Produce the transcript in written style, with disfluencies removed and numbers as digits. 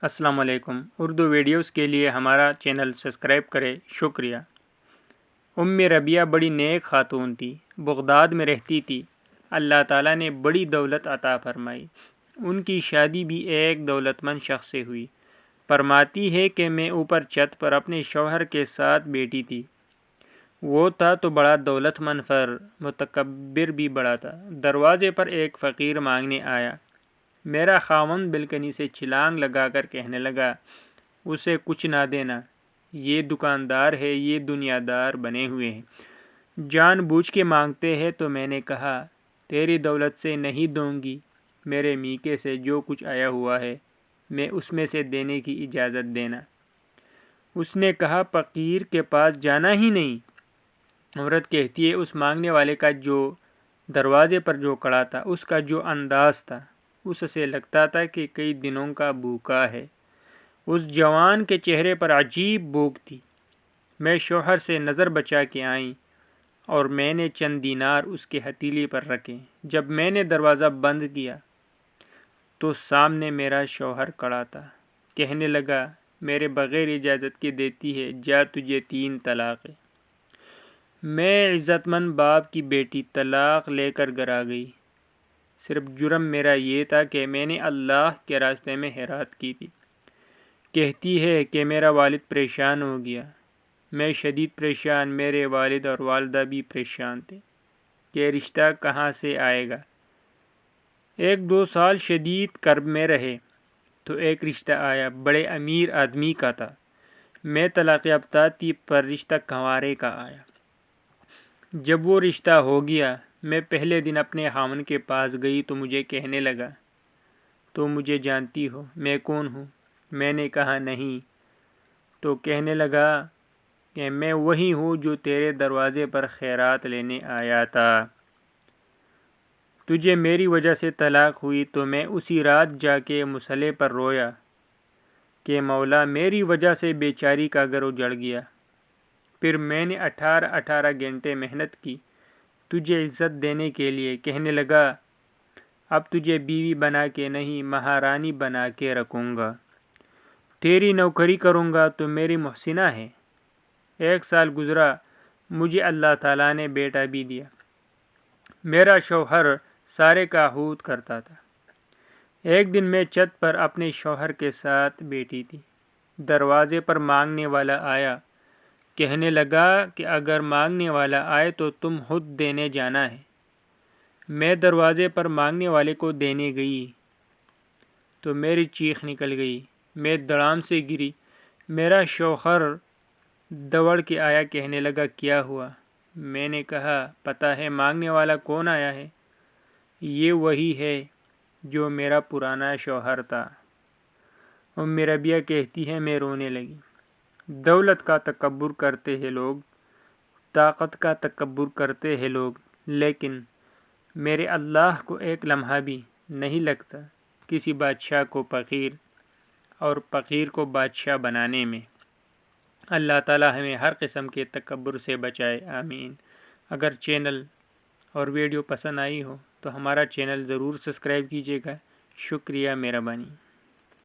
السلام علیکم۔ اردو ویڈیوز کے لیے ہمارا چینل سبسکرائب کریں، شکریہ۔ ربیہ بڑی نیک خاتون تھی، بغداد میں رہتی تھی۔ اللہ تعالیٰ نے بڑی دولت عطا فرمائی۔ ان کی شادی بھی ایک دولت مند شخص سے ہوئی۔ فرماتی ہے کہ میں اوپر چھت پر اپنے شوہر کے ساتھ بیٹھی تھی۔ وہ تھا تو بڑا دولت مند، متکبر بھی بڑا تھا۔ دروازے پر ایک فقیر مانگنے آیا۔ میرا خاوند بالکنی سے چھلانگ لگا کر کہنے لگا، اسے کچھ نہ دینا، یہ دکاندار ہے، یہ دنیا دار بنے ہوئے ہیں، جان بوجھ کے مانگتے ہیں۔ تو میں نے کہا، تیری دولت سے نہیں دوں گی، میرے میکے سے جو کچھ آیا ہوا ہے میں اس میں سے دینے کی اجازت دینا۔ اس نے کہا، فقیر کے پاس جانا ہی نہیں۔ عورت کہتی ہے، اس مانگنے والے کا جو دروازے پر جو کھڑا تھا، اس کا جو انداز تھا، اس سے لگتا تھا کہ کئی دنوں کا بھوکا ہے۔ اس جوان کے چہرے پر عجیب بھوک تھی۔ میں شوہر سے نظر بچا کے آئی اور میں نے چند دینار اس کے ہتھیلی پر رکھے۔ جب میں نے دروازہ بند کیا تو سامنے میرا شوہر کھڑا تھا۔ کہنے لگا، میرے بغیر اجازت کے دیتی ہے، جا تجھے 3 طلاق ہے۔ میں عزت مند باپ کی بیٹی طلاق لے کر گھر آ گئی۔ صرف جرم میرا یہ تھا کہ میں نے اللہ کے راستے میں خیرات کی تھی۔ کہتی ہے کہ میرا والد پریشان ہو گیا۔ میں شدید پریشان، میرے والد اور والدہ بھی پریشان تھے کہ رشتہ کہاں سے آئے گا۔ 1-2 سال شدید کرب میں رہے تو ایک رشتہ آیا، بڑے امیر آدمی کا تھا۔ میں طلاق یافتہ تھی پر رشتہ کنوارے کا آیا۔ جب وہ رشتہ ہو گیا، میں پہلے دن اپنے خاوند کے پاس گئی تو مجھے کہنے لگا، تو مجھے جانتی ہو میں کون ہوں؟ میں نے کہا نہیں۔ تو کہنے لگا کہ میں وہی ہوں جو تیرے دروازے پر خیرات لینے آیا تھا۔ تجھے میری وجہ سے طلاق ہوئی تو میں اسی رات جا کے مصلی پر رویا کہ مولا میری وجہ سے بیچاری کا گھر اجڑ گیا۔ پھر میں نے 18 گھنٹے محنت کی تجھے عزت دینے کے لیے۔ کہنے لگا، اب تجھے بیوی بنا کے نہیں، مہارانی بنا کے رکھوں گا، تیری نوکری کروں گا تو میری محسنہ ہے۔ 1 سال گزرا، مجھے اللہ تعالیٰ نے بیٹا بھی دیا۔ میرا شوہر سارے کا حوت کرتا تھا۔ ایک دن میں چھت پر اپنے شوہر کے ساتھ بیٹھی تھی۔ دروازے پر مانگنے والا آیا۔ کہنے لگا کہ اگر مانگنے والا آئے تو تم خود دینے جانا ہے۔ میں دروازے پر مانگنے والے کو دینے گئی تو میری چیخ نکل گئی، میں دڑام سے گری۔ میرا شوہر دوڑ کے آیا، کہنے لگا، کیا ہوا؟ میں نے کہا، پتہ ہے مانگنے والا کون آیا ہے؟ یہ وہی ہے جو میرا پرانا شوہر تھا۔ ربیہ کہتی ہے، میں رونے لگی۔ دولت کا تکبر کرتے ہیں لوگ، طاقت کا تکبر کرتے ہیں لوگ، لیکن میرے اللہ کو ایک لمحہ بھی نہیں لگتا کسی بادشاہ کو فقیر اور فقیر کو بادشاہ بنانے میں۔ اللہ تعالی ہمیں ہر قسم کے تکبر سے بچائے، آمین۔ اگر چینل اور ویڈیو پسند آئی ہو تو ہمارا چینل ضرور سبسکرائب کیجیے گا، شکریہ، مہربانی۔